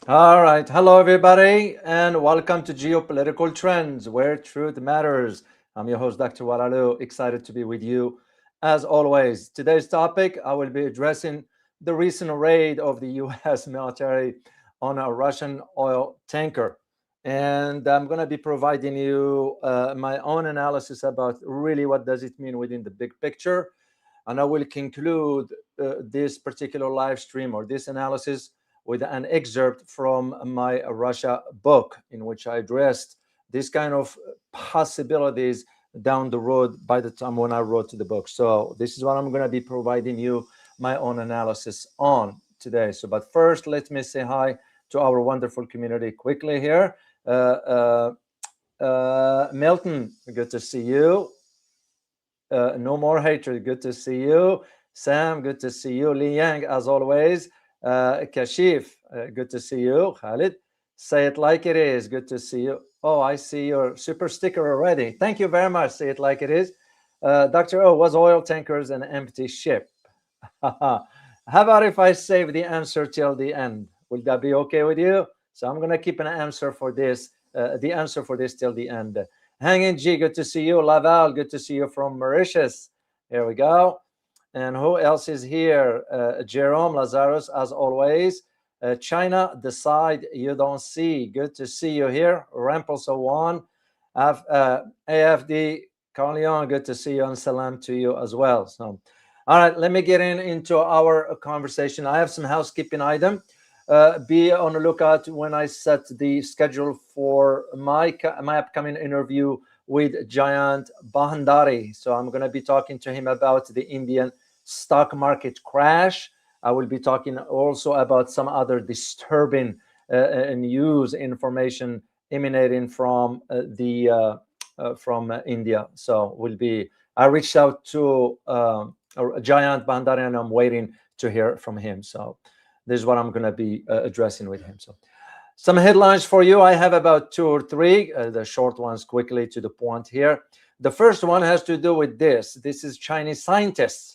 All right. Hello, everybody, and welcome to Geopolitical Trends, where truth matters. I'm your host, Dr. Oualaalou. Excited to be with you as always. Today's topic, I will be addressing the recent raid of the U.S. military on a Russian oil tanker. And I'm going to be providing you my own analysis about really what does it mean within the big picture. And I will conclude this particular live stream or this analysis with an excerpt from my Russia book, in which I addressed these kind of possibilities down the road by the time when I wrote the book. So this is what I'm going to be providing you my own analysis on today. So, but first, let me say hi to our wonderful community quickly here. Milton, good to see you. No more hatred, good to see you. Sam, good to see you. Li Yang, as always. Kashif, good to see you. Khalid, say it like it is, good to see you. Oh, I see your super sticker already. Thank you very much. Say it like it is. Dr. O, was oil tankers an empty ship? How about if I save the answer till the end? Will that be okay with you? So I'm going to keep an answer for this, the answer for this till the end. Hanging G, good to see you. Laval, good to see you from Mauritius. Here we go. And who else is here? Jerome Lazarus, as always. China, the side you don't see. Good to see you here. Rampel Sawan. AFD, Carleon, good to see you. And salam to you as well. So, all right, let me get into our conversation. I have some housekeeping item. Be on the lookout when I set the schedule for my upcoming interview with Jayant Bhandari. So I'm going to be talking to him about the Indian stock market crash. I will be talking also about some other disturbing news information emanating from India. So I reached out to Jayant Bhandari, and I'm waiting to hear from him. So this is what I'm going to be addressing with him. So some headlines for you. I have about 2 or 3, the short ones quickly to the point here. The first one has to do with this. This is Chinese scientists.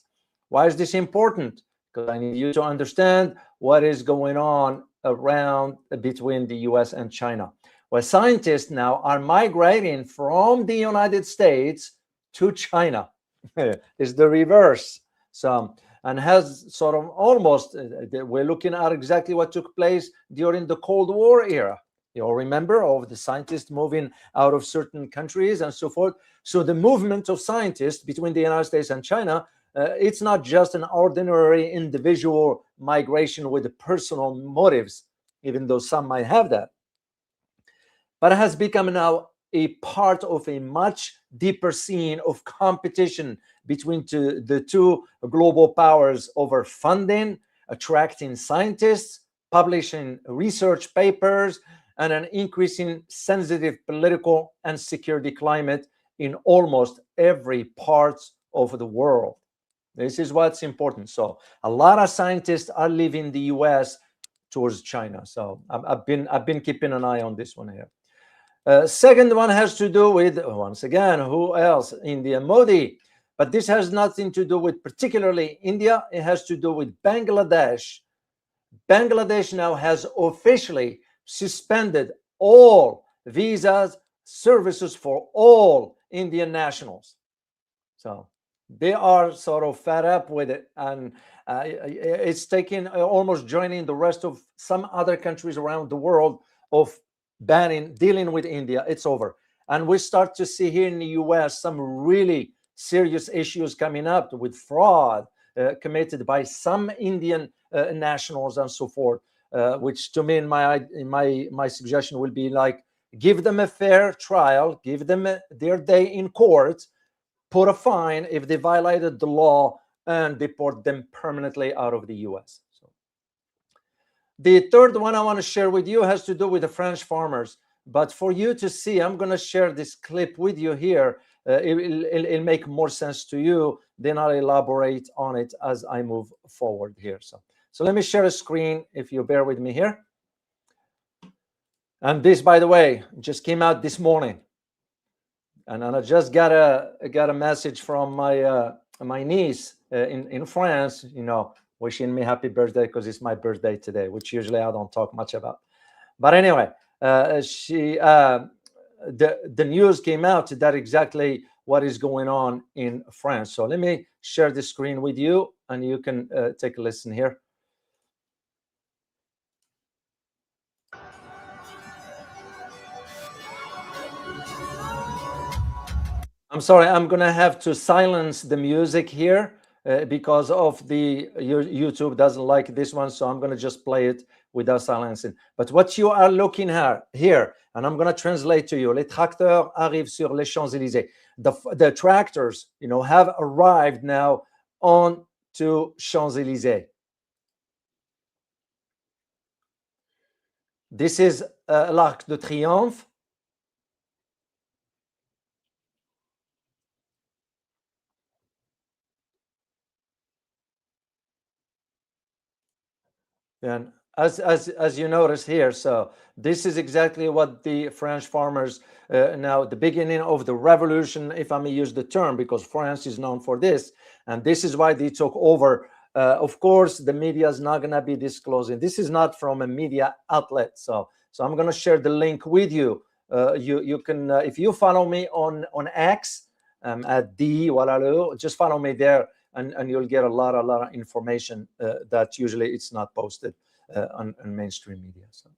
Why is this important? Because I need you to understand what is going on around between the US and China. Well, scientists now are migrating from the United States to China. It's the reverse. So, and has sort of almost, we're looking at exactly what took place during the Cold War era. You all remember of the scientists moving out of certain countries and so forth. So the movement of scientists between the United States and China, it's not just an ordinary individual migration with personal motives, even though some might have that, but it has become now a part of a much deeper scene of competition between the two global powers over funding, attracting scientists, publishing research papers, and an increasing sensitive political and security climate in almost every part of the world. This is what's important. So a lot of scientists are leaving the US towards China. So I've been keeping an eye on this one here. Second one has to do with, once again, who else? India, Modi. But this has nothing to do with particularly India. It has to do with Bangladesh. Bangladesh now has officially suspended all visas, services for all Indian nationals. So they are sort of fed up with it. And it's taking almost joining the rest of some other countries around the world of dealing with India. It's over. And we start to see here in the US some really serious issues coming up with fraud committed by some Indian nationals and so forth, which to me, in my suggestion will be like, give them a fair trial, give them their day in court, put a fine if they violated the law, and deport them permanently out of the US. The third one I want to share with you has to do with the French farmers. But for you to see, I'm going to share this clip with you here. It'll make more sense to you. Then I'll elaborate on it as I move forward here. So let me share a screen if you bear with me here. And this, by the way, just came out this morning. And I just got a message from my niece in France, wishing me happy birthday because it's my birthday today, which usually I don't talk much about. But anyway, the news came out that exactly what is going on in France. So let me share the screen with you, and you can take a listen here. I'm sorry, I'm gonna have to silence the music here because of the YouTube doesn't like this one, so I'm gonna just play it without silencing. But what you are looking at here, and I'm gonna translate to you: les tracteurs arrivent sur les Champs-Élysées. The tractors, have arrived now on to Champs-Élysées. This is l'Arc de Triomphe. And as you notice here, so this is exactly what the French farmers now, the beginning of the revolution, if I may use the term, because France is known for this, and this is why they took over. Of course, the media is not going to be disclosing. This is not from a media outlet, so I'm going to share the link with you. You can, if you follow me on X at the Oualaalou, just follow me there. And you'll get a lot of information that usually it's not posted on mainstream media. So,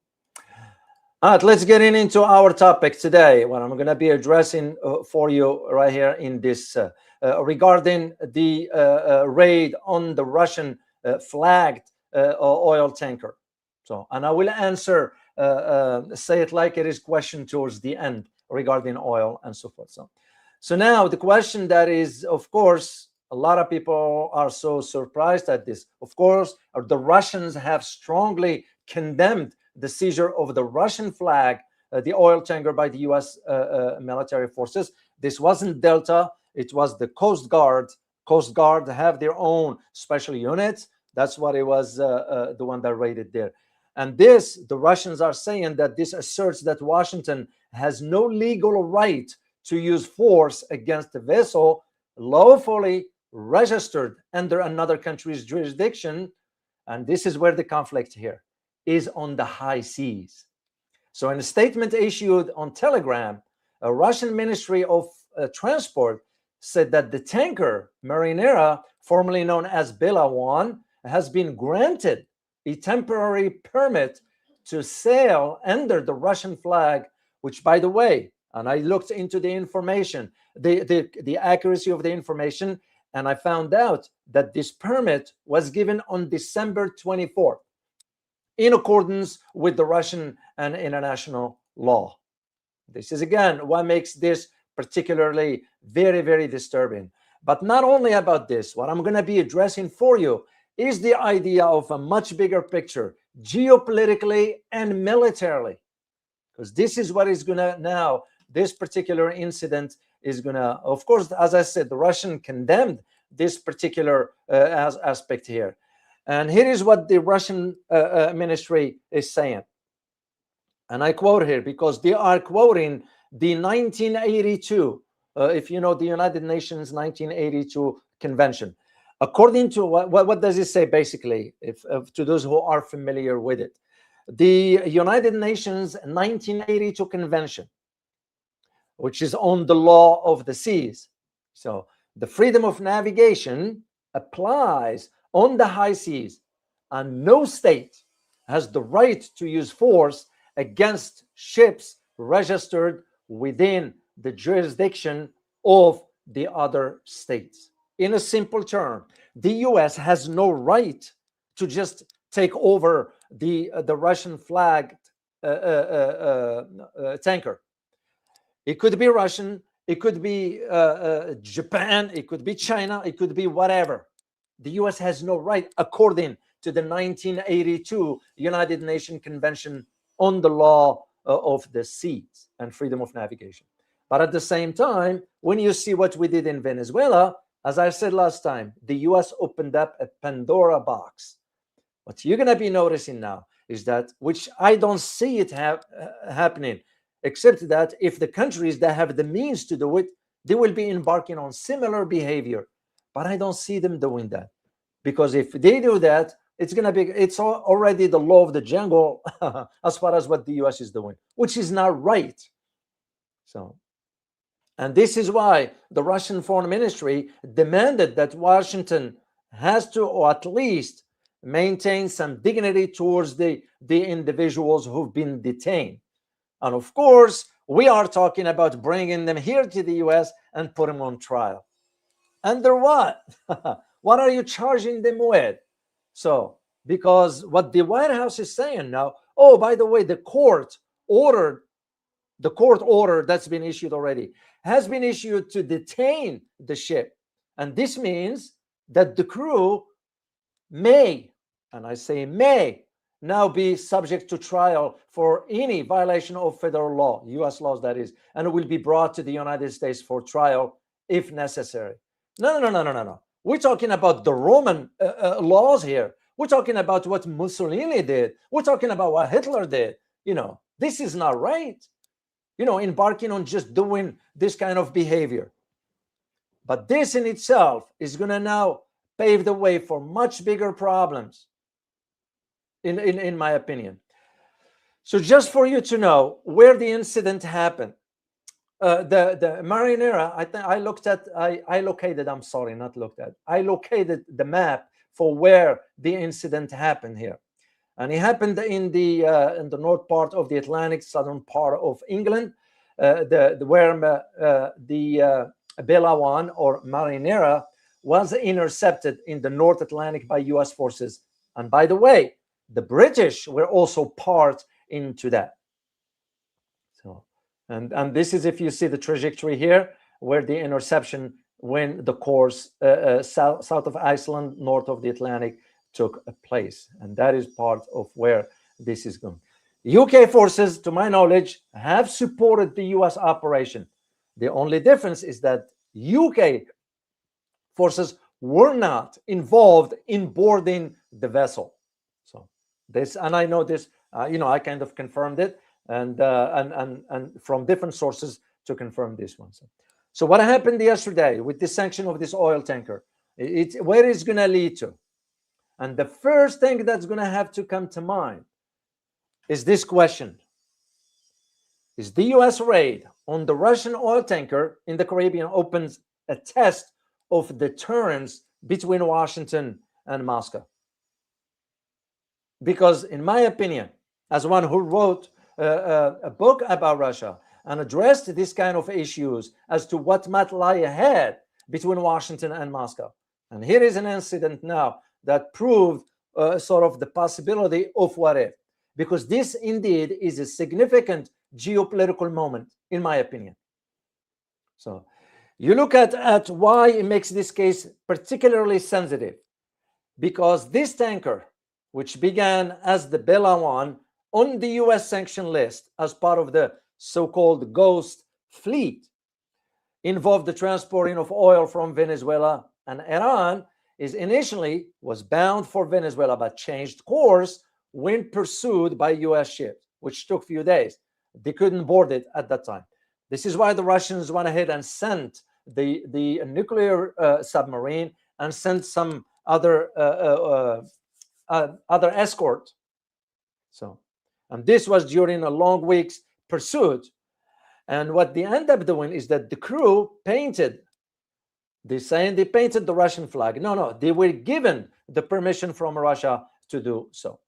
all right, let's get into our topic today. What I'm going to be addressing for you right here in this regarding the raid on the Russian flagged oil tanker. So, and I will answer, say it like it is, question towards the end regarding oil and so forth. So now the question that is, of course, a lot of people are so surprised at this. Of course, the Russians have strongly condemned the seizure of the Russian flag, the oil tanker, by the U.S. Military forces. This wasn't Delta. It was the Coast Guard. Coast Guard have their own special units. That's what it was, the one that raided there. And this, the Russians are saying that this asserts that Washington has no legal right to use force against a vessel lawfully registered under another country's jurisdiction. And this is where the conflict here is, on the high seas. So in a statement issued on Telegram, a Russian Ministry of Transport said that the tanker Marinera, formerly known as Bela 1, has been granted a temporary permit to sail under the Russian flag, which, by the way, and I looked into the information, the accuracy of the information, and I found out that this permit was given on December 24th, in accordance with the Russian and international law. This is, again, what makes this particularly very, very disturbing. But not only about this, what I'm going to be addressing for you is the idea of a much bigger picture, geopolitically and militarily, because this is what is going to now, this particular incident is going to, of course, as I said, the Russian condemned this particular aspect here. And here is what the Russian ministry is saying. And I quote here because they are quoting the 1982, if you know, the United Nations 1982 convention. According to what does it say, basically, if to those who are familiar with it? The United Nations 1982 convention, which is on the law of the seas. So the freedom of navigation applies on the high seas, and no state has the right to use force against ships registered within the jurisdiction of the other states. In a simple term, the US has no right to just take over the Russian flagged tanker. It could be Russian, it could be Japan, it could be China, it could be whatever. The US has no right, according to the 1982 United Nations Convention on the Law of the Seas and Freedom of Navigation. But at the same time, when you see what we did in Venezuela, as I said last time, the US opened up a Pandora box. What you're going to be noticing now is that, which I don't see it happening, except that if the countries that have the means to do it, they will be embarking on similar behavior. But I don't see them doing that. Because if they do that, it's going to be, it's already the law of the jungle as far as what the US is doing, which is not right. So, and this is why the Russian Foreign Ministry demanded that Washington has to, or at least maintain some dignity towards the individuals who've been detained. And of course, we are talking about bringing them here to the US and put them on trial. Under what? What are you charging them with? So, because what the White House is saying now, oh, by the way, the court order that's been issued already has been issued to detain the ship. And this means that the crew may, and I say may, now be subject to trial for any violation of federal law, US laws that is, and it will be brought to the United States for trial if necessary. No. We're talking about the Roman laws here. We're talking about what Mussolini did. We're talking about what Hitler did. This is not right. Embarking on just doing this kind of behavior. But this in itself is going to now pave the way for much bigger problems, in my opinion. So just for you to know where the incident happened, the Marinera, I located the map for where the incident happened here. And it happened in the north part of the Atlantic, southern part of England, where the Belawan or Marinera was intercepted in the North Atlantic by US forces. And by the way, the British were also part into that. So, and this is, if you see the trajectory here, where the interception when the course south of Iceland, north of the Atlantic, took place. And that is part of where this is going. UK forces, to my knowledge, have supported the US operation. The only difference is that UK forces were not involved in boarding the vessel. So this, and I know this, I kind of confirmed it, and from different sources to confirm this one. So what happened yesterday with the sanction of this oil tanker, where it's going to lead to? And the first thing that's going to have to come to mind is this question. Is the US raid on the Russian oil tanker in the Caribbean opens a test of deterrence between Washington and Moscow? Because in my opinion, as one who wrote a book about Russia and addressed this kind of issues as to what might lie ahead between Washington and Moscow, and here is an incident now that proved sort of the possibility of what if, because this indeed is a significant geopolitical moment, in my opinion. So you look at why it makes this case particularly sensitive, because this tanker, which began as the Belawan on the US sanction list as part of the so-called Ghost Fleet, involved the transporting of oil from Venezuela and Iran, initially was bound for Venezuela but changed course when pursued by US ships, which took a few days. They couldn't board it at that time. This is why the Russians went ahead and sent the nuclear submarine and sent some other escort. So, and this was during a long week's pursuit. And what they end up doing is that the crew painted, they're saying they painted the Russian flag. No, they were given the permission from Russia to do so.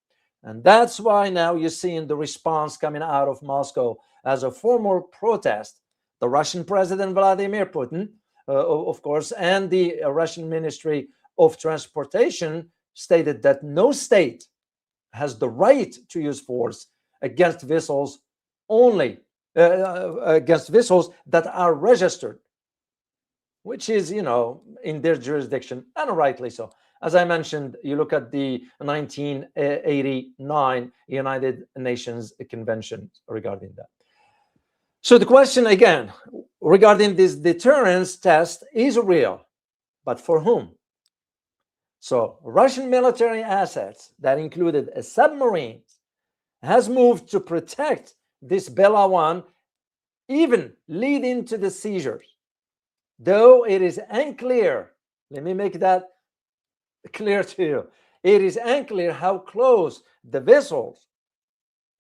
And that's why now you're seeing the response coming out of Moscow as a formal protest. The Russian President Vladimir Putin, of course, and the Russian Ministry of Transportation stated that no state has the right to use force against vessels only against vessels that are registered, which is, in their jurisdiction, and rightly so. As I mentioned, you look at the 1989 United Nations Convention regarding that. So the question again regarding this deterrence test is real, but for whom? So Russian military assets that included a submarine has moved to protect this Belawan, even leading to the seizures. Though it is unclear, let me make that clear to you, it is unclear how close the vessels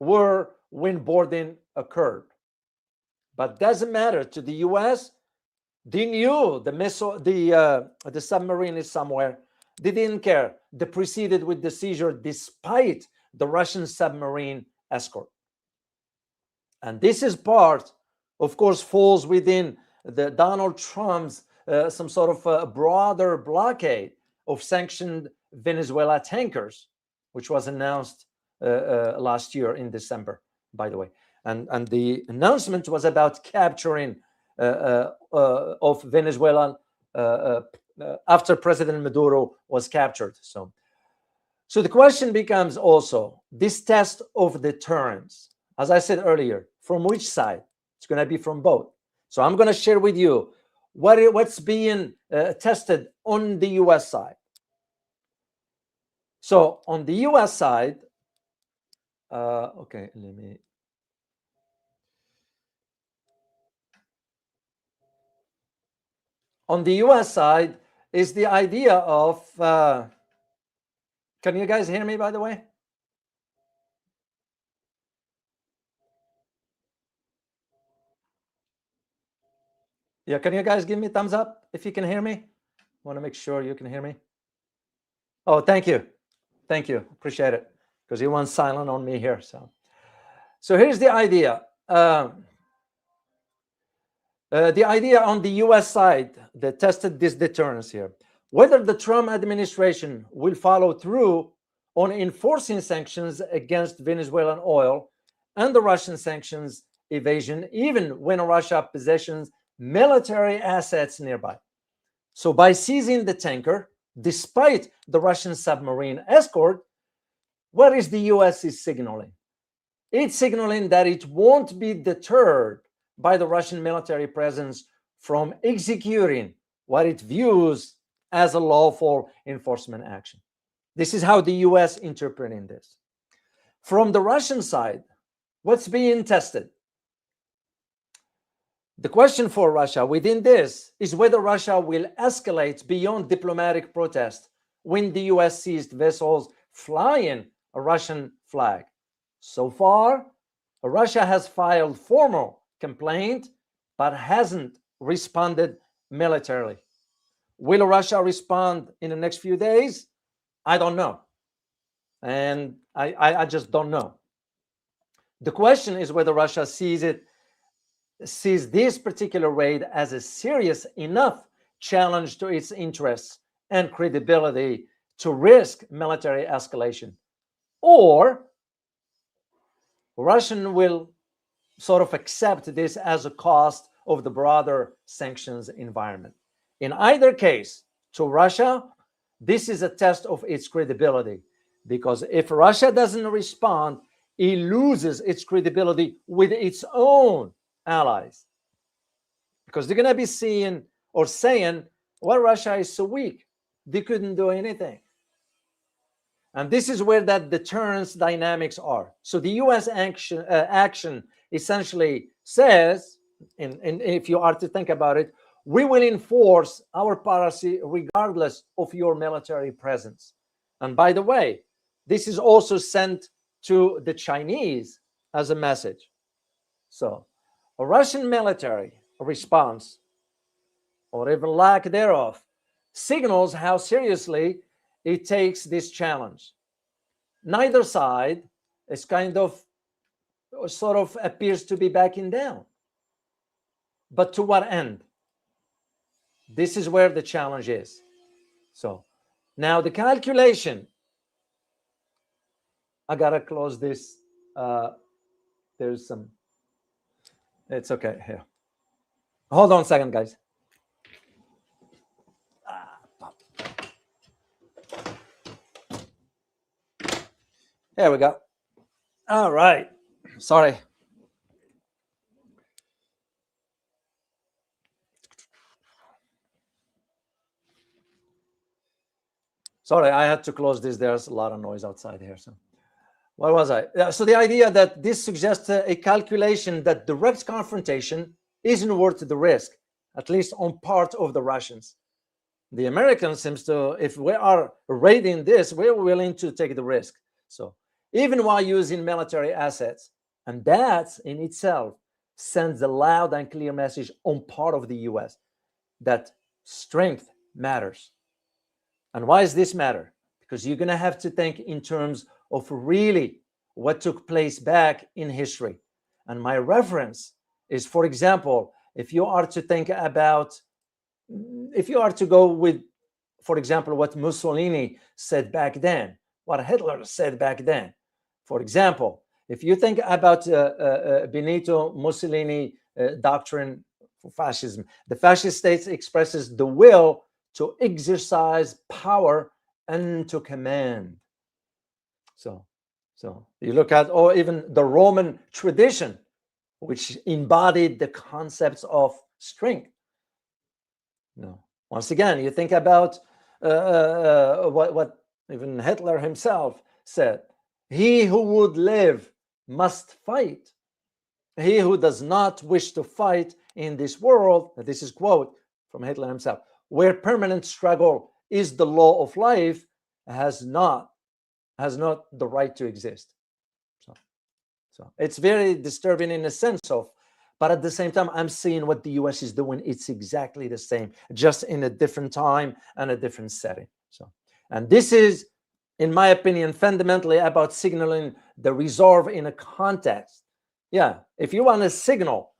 were when boarding occurred. But doesn't matter to the U.S. They knew the submarine is somewhere. They didn't care. They proceeded with the seizure despite the Russian submarine escort. And this is part, of course, falls within the Donald Trump's some sort of broader blockade of sanctioned Venezuela tankers, which was announced last year in December, by the way. And the announcement was about capturing of Venezuela after President Maduro was captured. So the question becomes also this test of deterrence. As I said earlier, from which side? It's going to be from both. So I'm going to share with you what's being tested on the U.S. side. So on the U.S. side, okay, let me. On the U.S. side is the idea of, can you guys hear me, by the way? Yeah, can you guys give me a thumbs up if you can hear me? I want to make sure you can hear me. Oh, thank you. Thank you. Appreciate it. Because you went silent on me here. So here's the idea. The idea on the U.S. side that tested this deterrence here, whether the Trump administration will follow through on enforcing sanctions against Venezuelan oil and the Russian sanctions evasion, even when Russia possesses military assets nearby. So by seizing the tanker, despite the Russian submarine escort, what is the U.S. is signaling? It's signaling that it won't be deterred by the Russian military presence from executing what it views as a lawful enforcement action. This is how the U.S. interpreting this. From the Russian side, what's being tested? The question for Russia within this is whether Russia will escalate beyond diplomatic protest when the U.S. seized vessels flying a Russian flag. So far, Russia has filed formal complaint but hasn't responded militarily. Will Russia respond in the next few days? I don't know. And I just don't know. The question is whether Russia sees this particular raid as a serious enough challenge to its interests and credibility to risk military escalation, or Russian will sort of accept this as a cost of the broader sanctions environment. In either case, to Russia, this is a test of its credibility, because if Russia doesn't respond, it loses its credibility with its own allies, because they're going to be seeing or saying, well, Russia is so weak, they couldn't do anything. And this is where that deterrence dynamics are. So the U.S. action essentially says, and if you are to think about it, we will enforce our policy regardless of your military presence. And by the way, this is also sent to the Chinese as a message. So a Russian military response, or even lack thereof, signals how seriously it takes this challenge. Neither side is sort of appears to be backing down. But to what end? This is where the challenge is. So now the calculation, I gotta close this. There's some, it's okay here. Hold on a second, guys. There we go. All right. Sorry. Sorry, I had to close this. There's a lot of noise outside here. So where was I? So the idea that this suggests a calculation that direct confrontation isn't worth the risk, at least on part of the Russians. The Americans seems to, if we are raiding this, we're willing to take the risk. So even while using military assets, and that in itself sends a loud and clear message on part of the US that strength matters. And why does this matter? Because you're going to have to think in terms of really what took place back in history. And my reference is, for example, if you are to think about, if you are to go with, for example, what Mussolini said back then, what Hitler said back then. For example, if you think about Benito Mussolini doctrine for fascism, the fascist state expresses the will to exercise power and to command. So you look at, or even the Roman tradition, which embodied the concepts of strength. No. Once again, you think about what even Hitler himself said: "He who would live must fight. He who does not wish to fight in this world," this is quote from Hitler himself, "where permanent struggle is the law of life, has not the right to exist." So it's very disturbing in a sense of, but at the same time, I'm seeing what the US is doing. It's exactly the same, just in a different time and a different setting. So, and this is, in my opinion, fundamentally about signaling the resolve in a context. Yeah, if you want to signal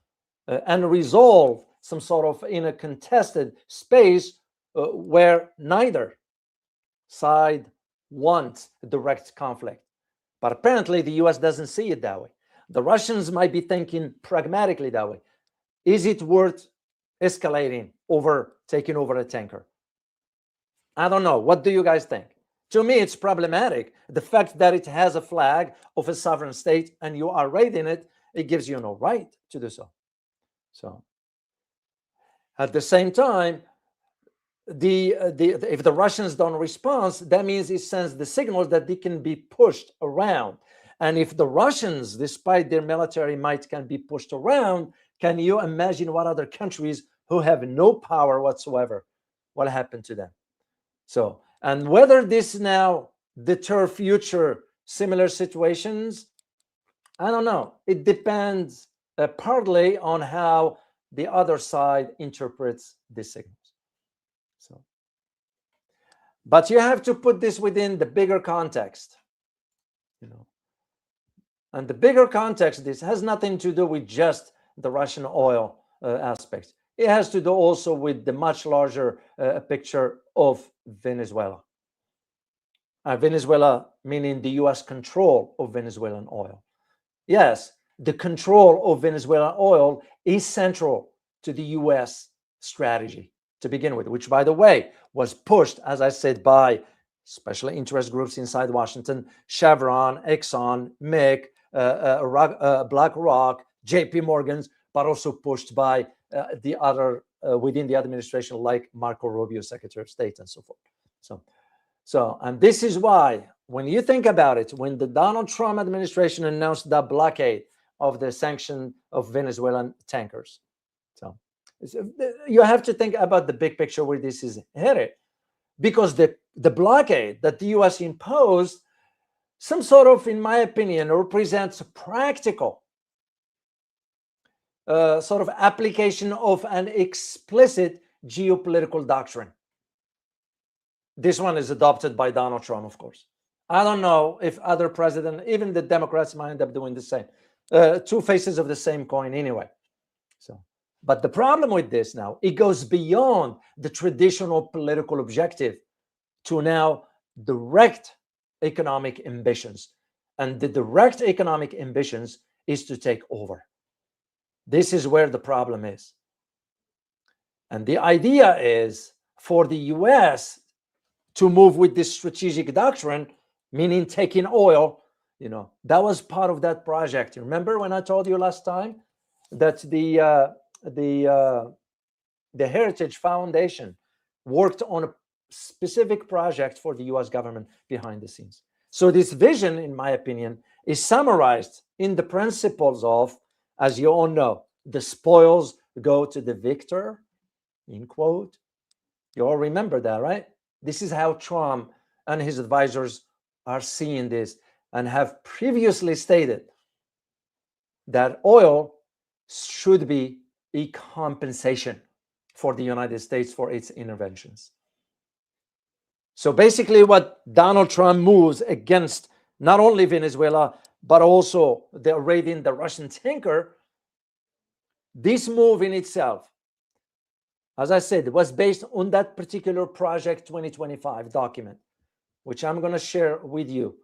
and resolve some sort of in a contested space where neither side wants direct conflict. But apparently the US doesn't see it that way. The Russians might be thinking pragmatically that way. Is it worth escalating over taking over a tanker? I don't know. What do you guys think? To me, it's problematic. The fact that it has a flag of a sovereign state and you are raiding it, it gives you no right to do so. So at the same time, if the Russians don't respond, that means it sends the signals that they can be pushed around. And if the Russians, despite their military might, can be pushed around, can you imagine what other countries who have no power whatsoever, what happened to them? So, and whether this now deter future similar situations, I don't know. It depends partly on how the other side interprets the signals. So, but you have to put this within the bigger context, and the bigger context, this has nothing to do with just the Russian oil aspect. It has to do also with the much larger picture of Venezuela. Venezuela, meaning the US control of Venezuelan oil. Yes, the control of Venezuelan oil is central to the US strategy to begin with, which, by the way, was pushed, as I said, by special interest groups inside Washington: Chevron, Exxon, MIC, BlackRock, JP Morgan's, but also pushed by the other within the administration, like Marco Rubio, Secretary of State, and so forth. So, and this is why, when you think about it, when the Donald Trump administration announced the blockade of the sanction of Venezuelan tankers, so you have to think about the big picture where this is headed, because the blockade that the US imposed, some sort of, in my opinion, represents a practical sort of application of an explicit geopolitical doctrine. This one is adopted by Donald Trump, of course. I don't know if other presidents, even the Democrats, might end up doing the same. Two faces of the same coin anyway. So, but the problem with this now, it goes beyond the traditional political objective to now direct economic ambitions. And the direct economic ambitions is to take over. This is where the problem is. And the idea is for the US to move with this strategic doctrine, meaning taking oil, that was part of that project. You remember when I told you last time that the Heritage Foundation worked on a specific project for the US government behind the scenes. So this vision, in my opinion, is summarized in the principles of, as you all know, the spoils go to the victor, in quote, You all remember that, right? This is how Trump and his advisors are seeing this, and have previously stated that oil should be a compensation for the United States for its interventions. So basically what Donald Trump moves against not only Venezuela, but also the raiding the Russian tanker, this move in itself, as I said, was based on that particular Project 2025 document, which I'm going to share with you.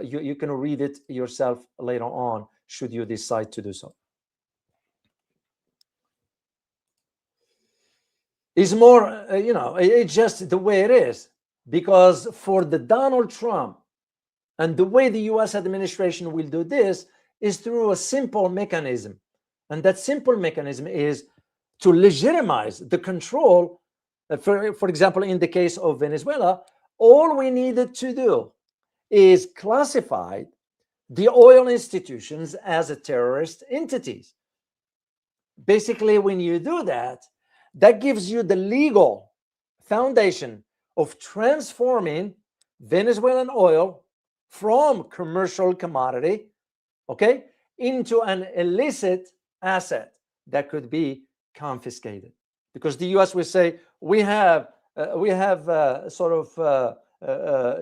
You can read it yourself later on, should you decide to do so. It's more, it's just the way it is. Because for the Donald Trump, and the way the US administration will do this is through a simple mechanism. And that simple mechanism is to legitimize the control. For example, in the case of Venezuela, all we needed to do is classify the oil institutions as a terrorist entities. Basically, when you do that, that gives you the legal foundation of transforming Venezuelan oil from commercial commodity, okay, into an illicit asset that could be confiscated. Because the US will say, we have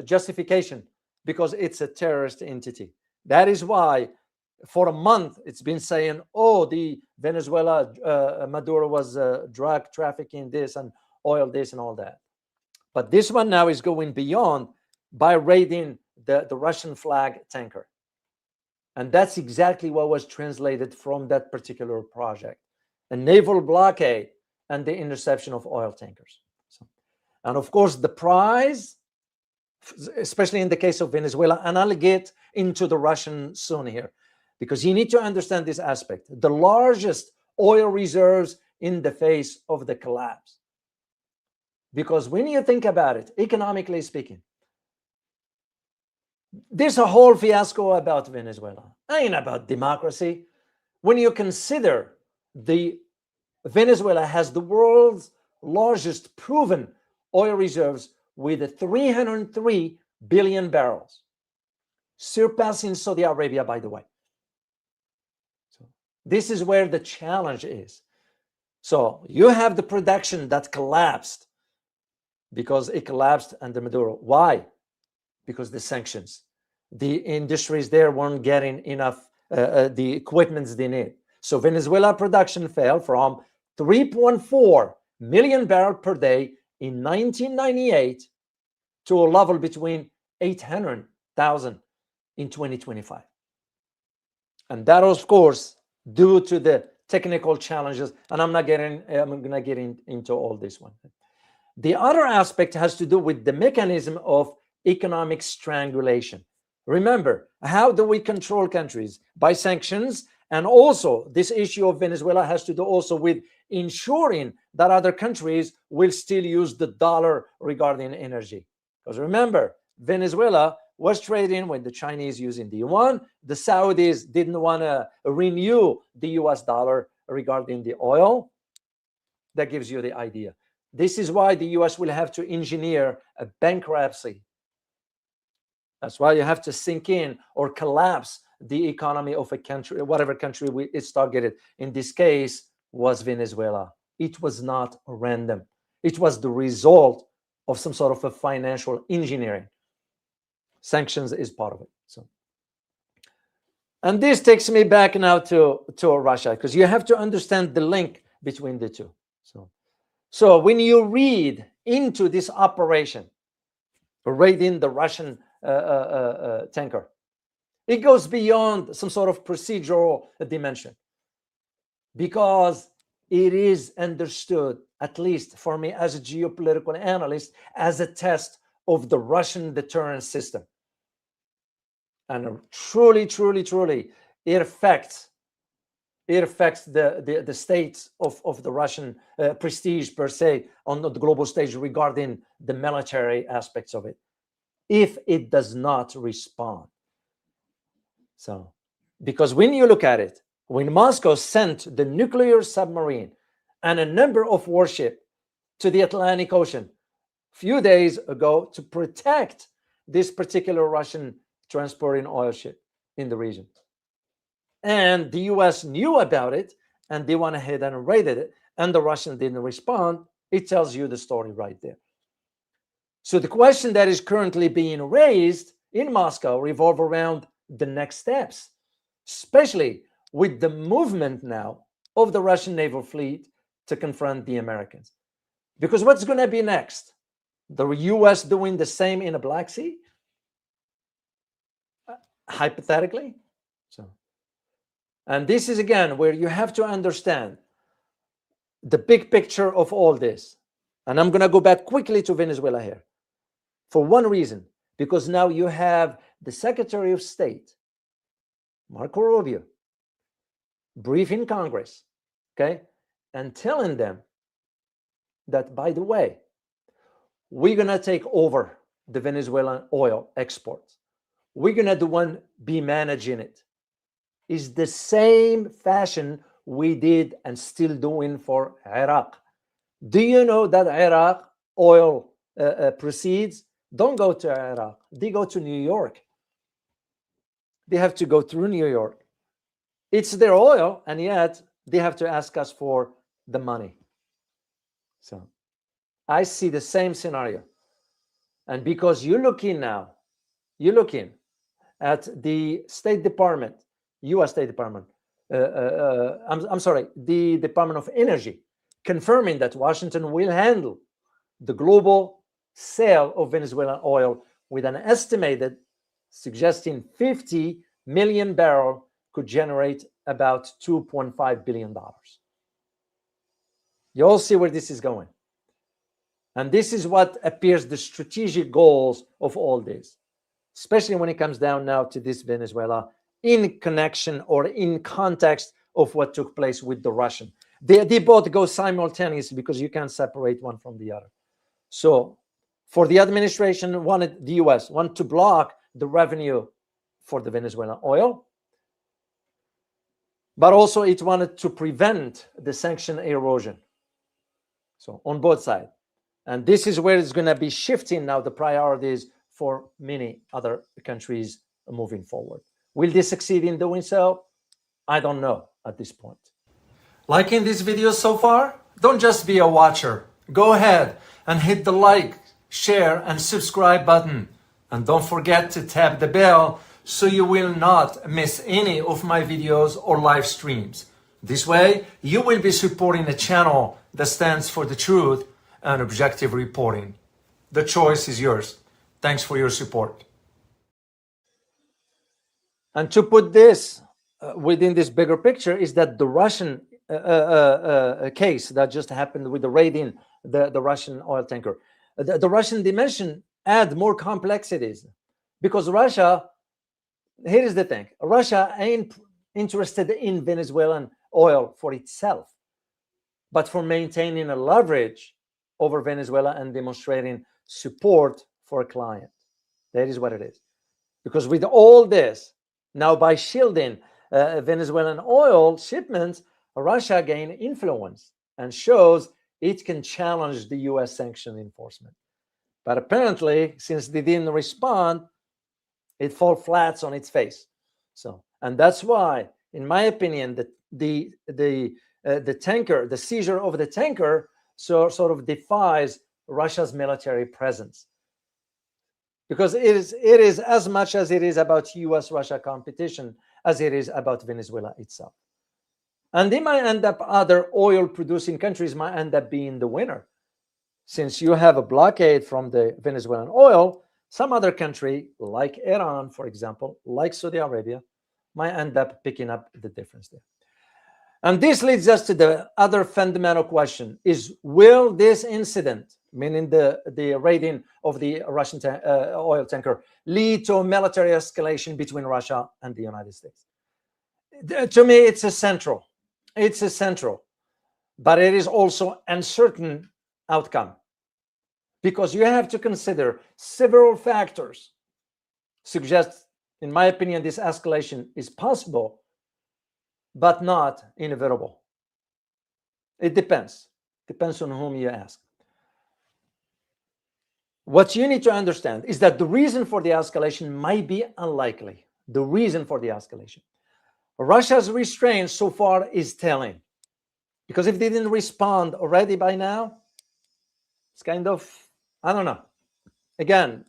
justification because it's a terrorist entity. That is why for a month it's been saying, oh, the Venezuela, Maduro was drug trafficking this and oil this and all that. But this one now is going beyond by raiding the Russian flag tanker. And that's exactly what was translated from that particular project, a naval blockade and the interception of oil tankers. And of course, the prize, especially in the case of Venezuela, and I'll get into the Russian soon here, because you need to understand this aspect, the largest oil reserves in the face of the collapse. Because when you think about it, economically speaking, there's a whole fiasco about Venezuela. Ain't about democracy. When you consider Venezuela has the world's largest proven oil reserves with 303 billion barrels, surpassing Saudi Arabia, by the way. So this is where the challenge is. So you have the production that collapsed because it collapsed under Maduro. Why? Because the sanctions. The industries there weren't getting enough, the equipments they need. So Venezuela production fell from 3.4 million barrels per day in 1998 to a level between 800,000 in 2025. And that, of course, due to the technical challenges. And I'm going to get into all this one. The other aspect has to do with the mechanism of economic strangulation. Remember, how do we control countries? By sanctions. And also, this issue of Venezuela has to do also with ensuring that other countries will still use the dollar regarding energy. Because remember, Venezuela was trading with the Chinese using the yuan. The Saudis didn't want to renew the US dollar regarding the oil. That gives you the idea. This is why the US will have to engineer a bankruptcy. That's why you have to sink in or collapse the economy of a country, whatever country it's targeted. In this case, was Venezuela. It was not random. It was the result of some sort of a financial engineering. Sanctions is part of it. So, and this takes me back now to Russia, because you have to understand the link between the two. So when you read into this operation, raiding the Russian tanker, it goes beyond some sort of procedural dimension, because it is understood, at least for me as a geopolitical analyst, as a test of the Russian deterrence system. And truly, it affects the state of the Russian prestige per se on the global stage regarding the military aspects of it, if it does not respond. So, because when you look at it, when Moscow sent the nuclear submarine and a number of warships to the Atlantic Ocean few days ago to protect this particular Russian transporting oil ship in the region. And the US knew about it, and they went ahead and raided it, and the Russians didn't respond. It tells you the story right there. So the question that is currently being raised in Moscow revolve around the next steps, especially with the movement now of the Russian naval fleet to confront the Americans. Because what's going to be next? The US doing the same in the Black Sea? Hypothetically. So, and this is again where you have to understand the big picture of all this. And I'm going to go back quickly to Venezuela here for one reason, because now you have the Secretary of State, Marco Rubio, briefing Congress, okay, and telling them that, by the way, we're going to take over the Venezuelan oil exports. We're going to be managing it. Is the same fashion we did and still doing for Iraq. Do you know that Iraq oil proceeds don't go to Iraq? They go to New York. They have to go through New York. It's their oil, and yet they have to ask us for the money. So I see the same scenario. And because you're looking at the State Department, U.S. State Department, I'm sorry, the Department of Energy, confirming that Washington will handle the global sale of Venezuelan oil with an estimated suggesting 50 million barrels could generate about $2.5 billion. You all see where this is going. And this is what appears the strategic goals of all this, especially when it comes down now to this Venezuela in connection or in context of what took place with the Russian. They both go simultaneously because you can't separate one from the other. So for the administration, the US wanted to block the revenue for the Venezuelan oil, but also it wanted to prevent the sanction erosion. So on both sides. And this is where it's going to be shifting now the priorities for many other countries moving forward. Will they succeed in doing so? I don't know at this point. Liking this video so far? Don't just be a watcher. Go ahead and hit the like, share, and subscribe button. And don't forget to tap the bell so you will not miss any of my videos or live streams. This way, you will be supporting a channel that stands for the truth and objective reporting. The choice is yours. Thanks for your support. And to put this within this bigger picture is that the Russian case that just happened with the raiding the Russian oil tanker, the Russian dimension add more complexities because Russia, here is the thing, Russia ain't interested in Venezuelan oil for itself, but for maintaining a leverage over Venezuela and demonstrating support for a client. That is what it is. Because with all this, now by shielding Venezuelan oil shipments, Russia gain influence and shows it can challenge the US sanction enforcement. But apparently, since they didn't respond, it falls flat on its face. So, and that's why, in my opinion, the tanker, the seizure of the tanker, sort of defies Russia's military presence, because it is as much as it is about US-Russia competition as it is about Venezuela itself. And they might end up, other oil-producing countries might end up being the winner. Since you have a blockade from the Venezuelan oil, some other country, like Iran, for example, like Saudi Arabia, might end up picking up the difference there. And this leads us to the other fundamental question is, will this incident, meaning the raiding of the Russian oil tanker, lead to a military escalation between Russia and the United States? To me, it's essential. It's essential, but it is also uncertain outcome, because you have to consider several factors suggest, in my opinion, this escalation is possible, but not inevitable. It depends on whom you ask. what you need to understand is that the reason for the escalation might be unlikely. The reason for the escalation. Russia's restraint so far is telling. Because if they didn't respond already by now, it's kind of, I don't know. Again,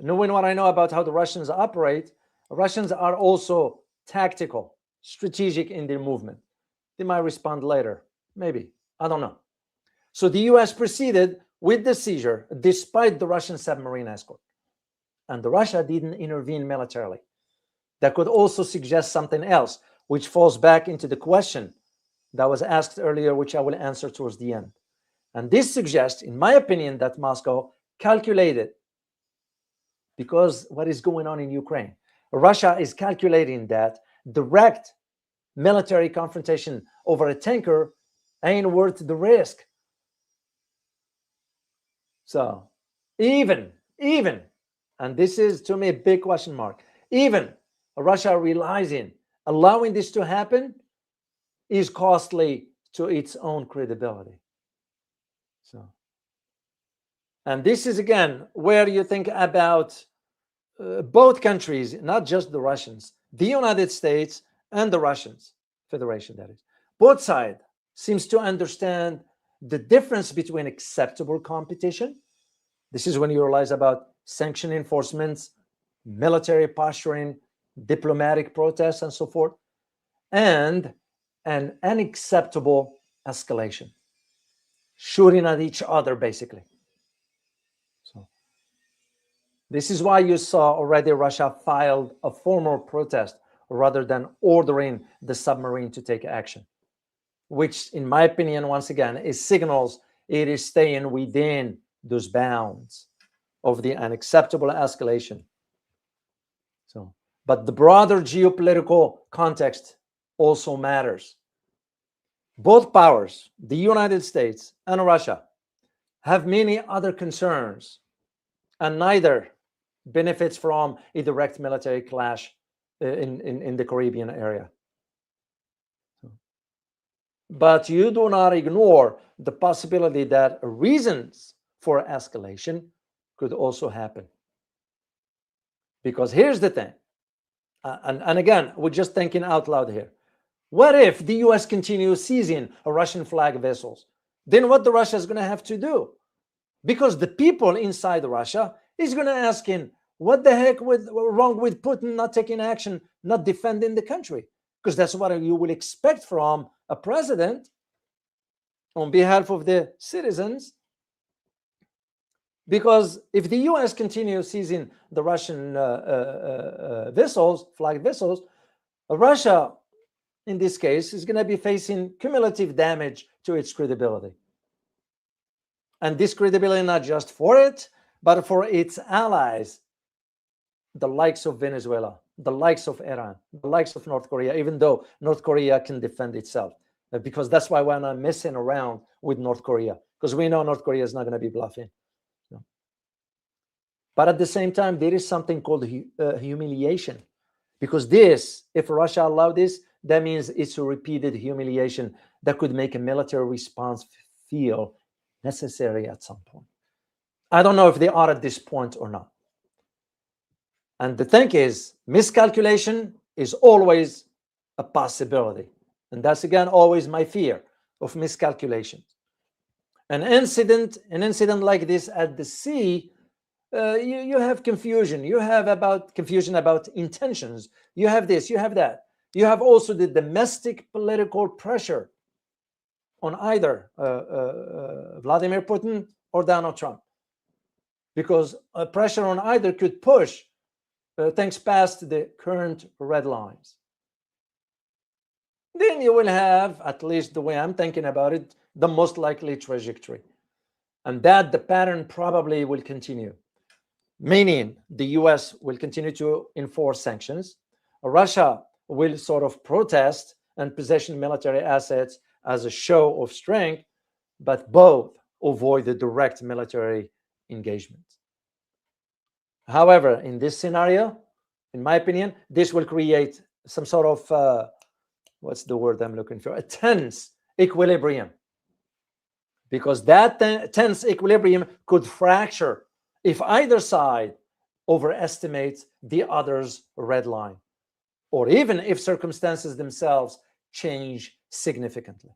knowing what I know about how the Russians operate, Russians are also tactical, strategic in their movement. They might respond later, maybe. I don't know. So the US proceeded with the seizure despite the Russian submarine escort. And the Russia didn't intervene militarily. That could also suggest something else, which falls back into the question that was asked earlier, which I will answer towards the end. And this suggests, in my opinion, that Moscow calculated, because what is going on in Ukraine, Russia is calculating that direct military confrontation over a tanker ain't worth the risk. So even, and this is to me a big question mark, even Russia realizing allowing this to happen is costly to its own credibility. So, and this is again where you think about both countries, not just the Russians, the United States and the Russians, Federation that is. Both sides seems to understand the difference between acceptable competition. This is when you realize about sanction enforcements, military posturing, diplomatic protests, and so forth, and an unacceptable escalation, shooting at each other, basically. So this is why you saw already Russia filed a formal protest rather than ordering the submarine to take action, which, in my opinion, once again, is signals it is staying within those bounds of the unacceptable escalation. So, but the broader geopolitical context also matters. Both powers, the United States and Russia, have many other concerns, and neither benefits from a direct military clash in the Caribbean area. But you do not ignore the possibility that reasons for escalation could also happen. Because here's the thing, and again, we're just thinking out loud here. What if the US continues seizing Russian flag vessels? Then what the Russia is going to have to do? Because the people inside Russia is going to ask him, what the heck wrong with Putin not taking action, not defending the country? Because that's what you will expect from a president on behalf of the citizens. Because if the US continues seizing the Russian vessels, flag vessels, Russia, in this case, is going to be facing cumulative damage to its credibility. And this credibility not just for it, but for its allies, the likes of Venezuela, the likes of Iran, the likes of North Korea, even though North Korea can defend itself. Because that's why we're not messing around with North Korea, because we know North Korea is not going to be bluffing. But at the same time, there is something called humiliation. Because this, if Russia allowed this, that means it's a repeated humiliation that could make a military response feel necessary at some point. I don't know if they are at this point or not. And the thing is, miscalculation is always a possibility. And that's, again, always my fear of miscalculation. An incident like this at the sea, you have confusion. You have confusion about intentions. You have this, you have that. You have also the domestic political pressure on either Vladimir Putin or Donald Trump. Because pressure on either could push things past the current red lines. Then you will have, at least the way I'm thinking about it, the most likely trajectory. And that the pattern probably will continue. Meaning the US will continue to enforce sanctions. Russia will sort of protest and possession military assets as a show of strength, but both avoid the direct military engagement. However, in this scenario, in my opinion, this will create some sort of, what's the word I'm looking for? A tense equilibrium because that tense equilibrium could fracture if either side overestimates the other's red line, or even if circumstances themselves change significantly.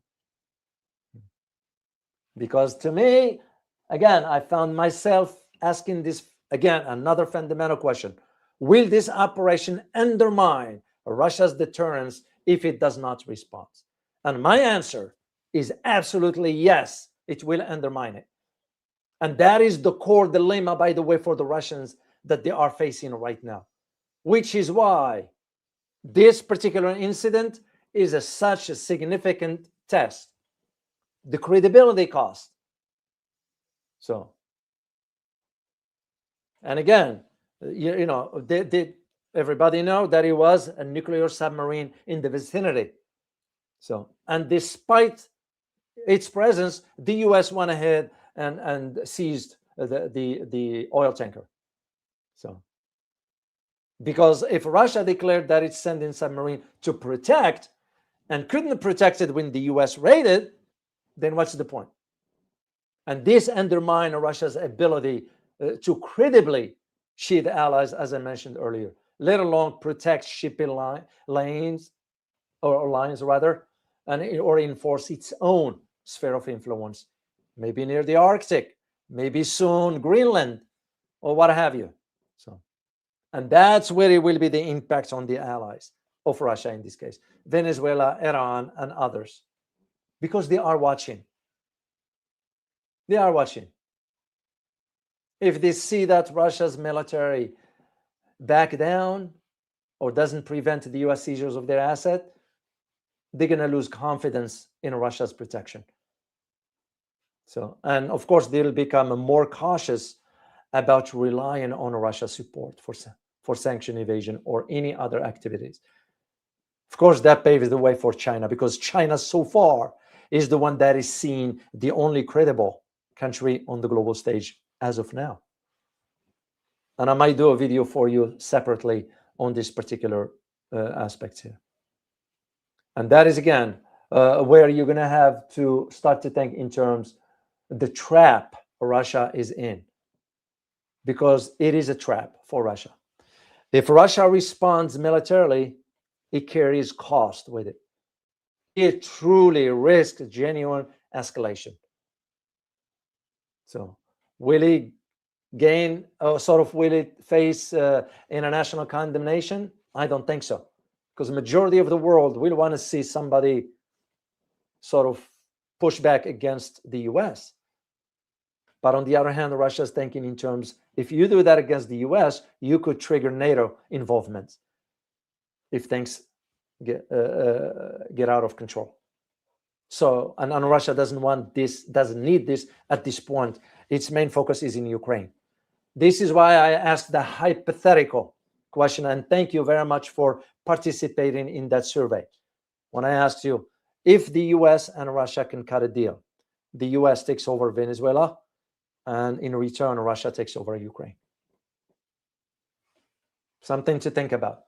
Because to me, again, I found myself asking this, again, another fundamental question. Will this operation undermine Russia's deterrence if it does not respond? And my answer is absolutely yes, it will undermine it. And that is the core dilemma, by the way, for the Russians that they are facing right now, which is why this particular incident is such a significant test. The credibility cost. So, and again, you know, did everybody know that it was a nuclear submarine in the vicinity? So, and despite its presence, the U.S. went ahead and seized the oil tanker. So, because if Russia declared that it's sending submarine to protect and couldn't protect it when the U.S. raided, then what's the point? And this undermines Russia's ability to credibly shield allies, as I mentioned earlier, let alone protect shipping lanes or lines rather, or enforce its own sphere of influence, maybe near the Arctic, maybe soon Greenland, or what have you. So, and that's where it will be the impact on the allies of Russia in this case, Venezuela, Iran, and others, because they are watching. They are watching. If they see that Russia's military back down or doesn't prevent the US seizures of their asset, they're going to lose confidence in Russia's protection. So, and of course, they'll become more cautious about relying on Russia's support for sanction evasion or any other activities. Of course, that paves the way for China, because China so far is the one that is seen the only credible country on the global stage as of now. And I might do a video for you separately on this particular aspect here. And that is, again, where you're going to have to start to think in terms of the trap Russia is in, because it is a trap for Russia. If Russia responds militarily, it carries cost with it. It truly risks genuine escalation. So will it gain, will it face international condemnation? I don't think so, because the majority of the world will want to see somebody sort of push back against the US. But on the other hand, Russia is thinking in terms, if you do that against the US, you could trigger NATO involvement if things get out of control. So, and Russia doesn't want this, doesn't need this at this point. Its main focus is in Ukraine. This is why I asked the hypothetical question, and thank you very much for participating in that survey. When I asked you, if the US and Russia can cut a deal, the US takes over Venezuela, and in return, Russia takes over Ukraine. Something to think about.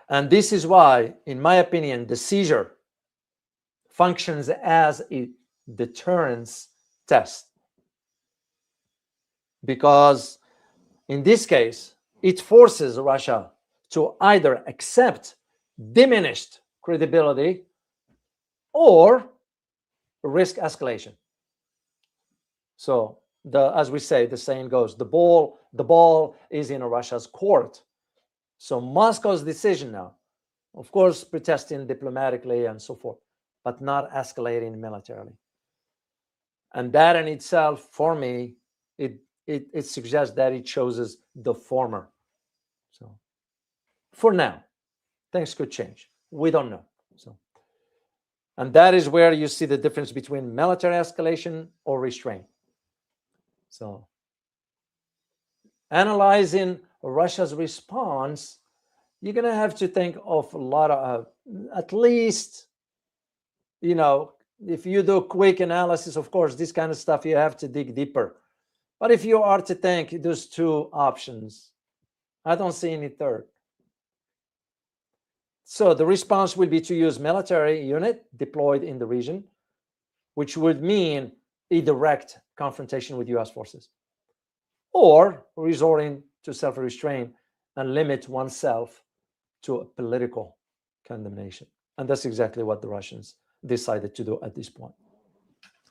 And this is why, in my opinion, the seizure functions as a deterrence test. Because in this case, it forces Russia to either accept diminished credibility or risk escalation. So, as we say, the saying goes, the ball is in Russia's court. So Moscow's decision now, of course, protesting diplomatically and so forth, but not escalating militarily. And that in itself, for me, it suggests that it chooses the former. So for now, things could change. We don't know. So, and that is where you see the difference between military escalation or restraint. So analyzing Russia's response, you're going to have to think of a lot of, at least, you know, if you do quick analysis, of course, this kind of stuff, you have to dig deeper. But if you are to think, there's two options. I don't see any third. So the response will be to use military unit deployed in the region which would mean a direct confrontation with US forces, or resorting to self-restraint and limit oneself to a political condemnation. And that's exactly what the Russians decided to do at this point.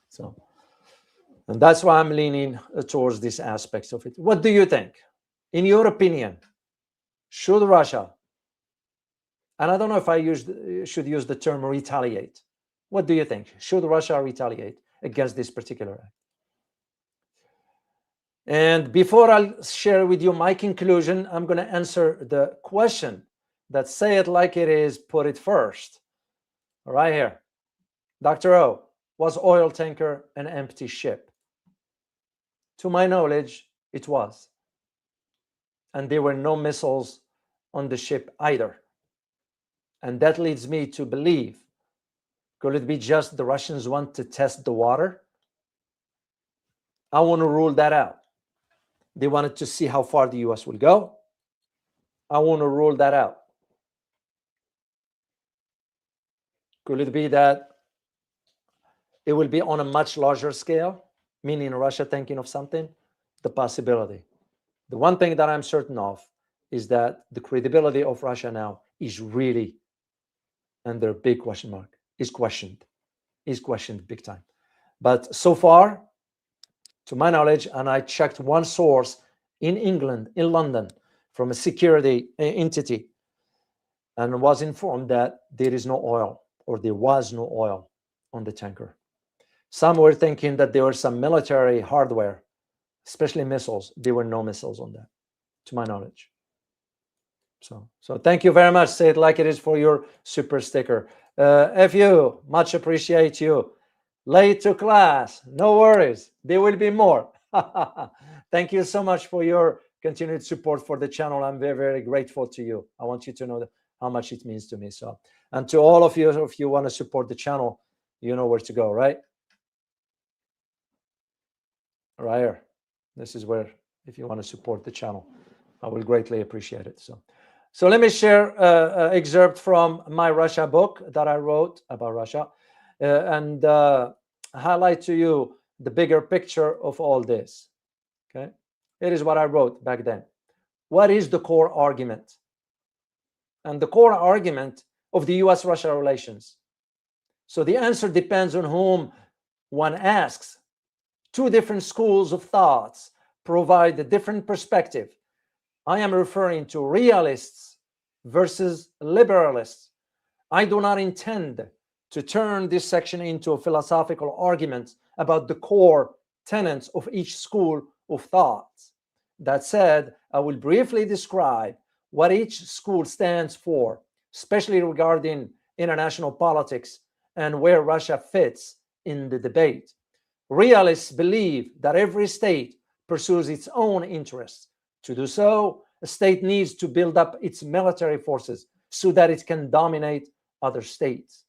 So, and that's why I'm leaning towards these aspects of it. What do you think? In your opinion, should Russia, and I don't know if I should use the term retaliate. What do you think? Should Russia retaliate against this particular act? And before I share with you my conclusion, I'm going to answer the question that Say It Like It Is, put it first. Right here. Dr. O, was oil tanker an empty ship? To my knowledge, it was. And there were no missiles on the ship either. And that leads me to believe, could it be just the Russians want to test the water? I want to rule that out. They wanted to see how far the US will go. I want to rule that out. Could it be that it will be on a much larger scale, meaning Russia thinking of something? The possibility. The one thing that I'm certain of is that the credibility of Russia now is really under a big question mark, is questioned big time. But so far, to my knowledge, and I checked one source in England, in London, from a security entity, and was informed that there is no oil, or there was no oil on the tanker. Some were thinking that there was some military hardware, especially missiles. There were no missiles on that, to my knowledge. So thank you very much. Say It Like It Is for your super sticker. FU, much appreciate you. Late to class, no worries. There will be more. Thank you so much for your continued support for the channel. I'm very, very grateful to you. I want you to know how much it means to me. So, and to all of you, if you want to support the channel, you know where to go, right? Right here. This is where, if you want to support the channel, I will greatly appreciate it. So let me share an excerpt from my Russia book that I wrote about Russia, and highlight to you the bigger picture of all this. Okay, it is what I wrote back then. What is the core argument? And the core argument of the US-Russia relations. So the answer depends on whom one asks. Two different schools of thoughts provide a different perspective. I am referring to realists versus liberalists. I do not intend to turn this section into a philosophical argument about the core tenets of each school of thought. That said, I will briefly describe what each school stands for, especially regarding international politics and where Russia fits in the debate. Realists believe that every state pursues its own interests. To do so, a state needs to build up its military forces so that it can dominate other states.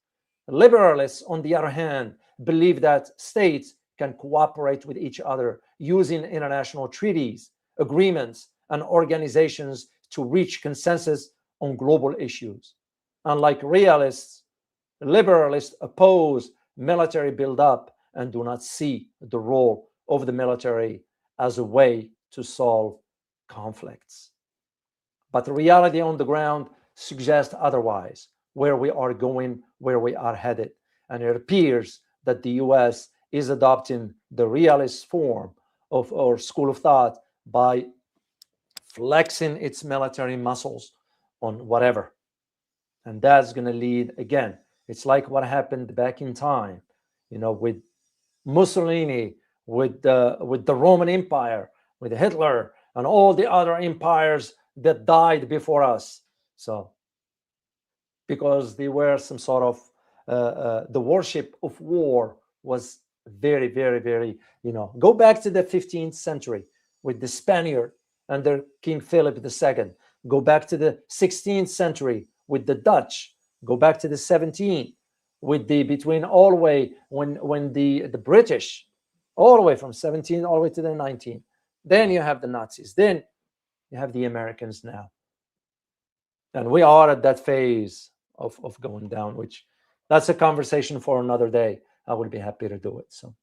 Liberalists, on the other hand, believe that states can cooperate with each other using international treaties, agreements, and organizations to reach consensus on global issues. Unlike realists, liberalists oppose military buildup and do not see the role of the military as a way to solve conflicts. But the reality on the ground suggests otherwise, where we are going, where we are headed. And it appears that the US is adopting the realist form of our school of thought by flexing its military muscles on whatever. And that's going to lead, again, it's like what happened back in time, you know, with Mussolini, with the Roman Empire, with Hitler, and all the other empires that died before us. So, because they were some sort of, the worship of war was very, very, very, you know, go back to the 15th century with the Spaniard under King Philip II. Go back to the 16th century with the Dutch. Go back to the 17th with the, between all the way when the British, all the way from 17 all the way to the 19. Then you have the Nazis. Then you have the Americans now. And we are at that phase of going down, which that's a conversation for another day. I will be happy to do it. So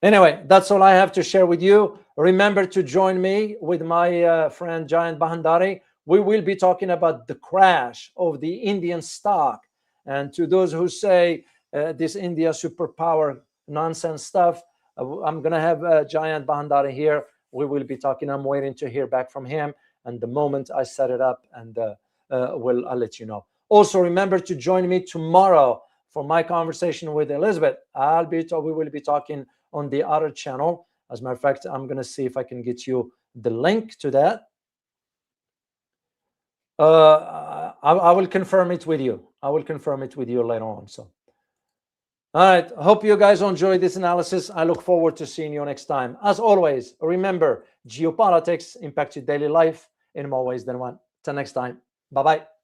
anyway, that's all I have to share with you. Remember to join me with my friend Giant Bahandari. We will be talking about the crash of the Indian stock. And to those who say this India superpower nonsense stuff, I'm going to have Giant Bahandari here. We will be talking. I'm waiting to hear back from him. And the moment I set it up, and I'll let you know. Also, remember to join me tomorrow for my conversation with Elizabeth. We will be talking on the other channel. As a matter of fact, I'm going to see if I can get you the link to that. I will confirm it with you. I will confirm it with you later on. So, all right. Hope you guys enjoyed this analysis. I look forward to seeing you next time. As always, remember, geopolitics impacts your daily life in more ways than one. Till next time. Bye-bye.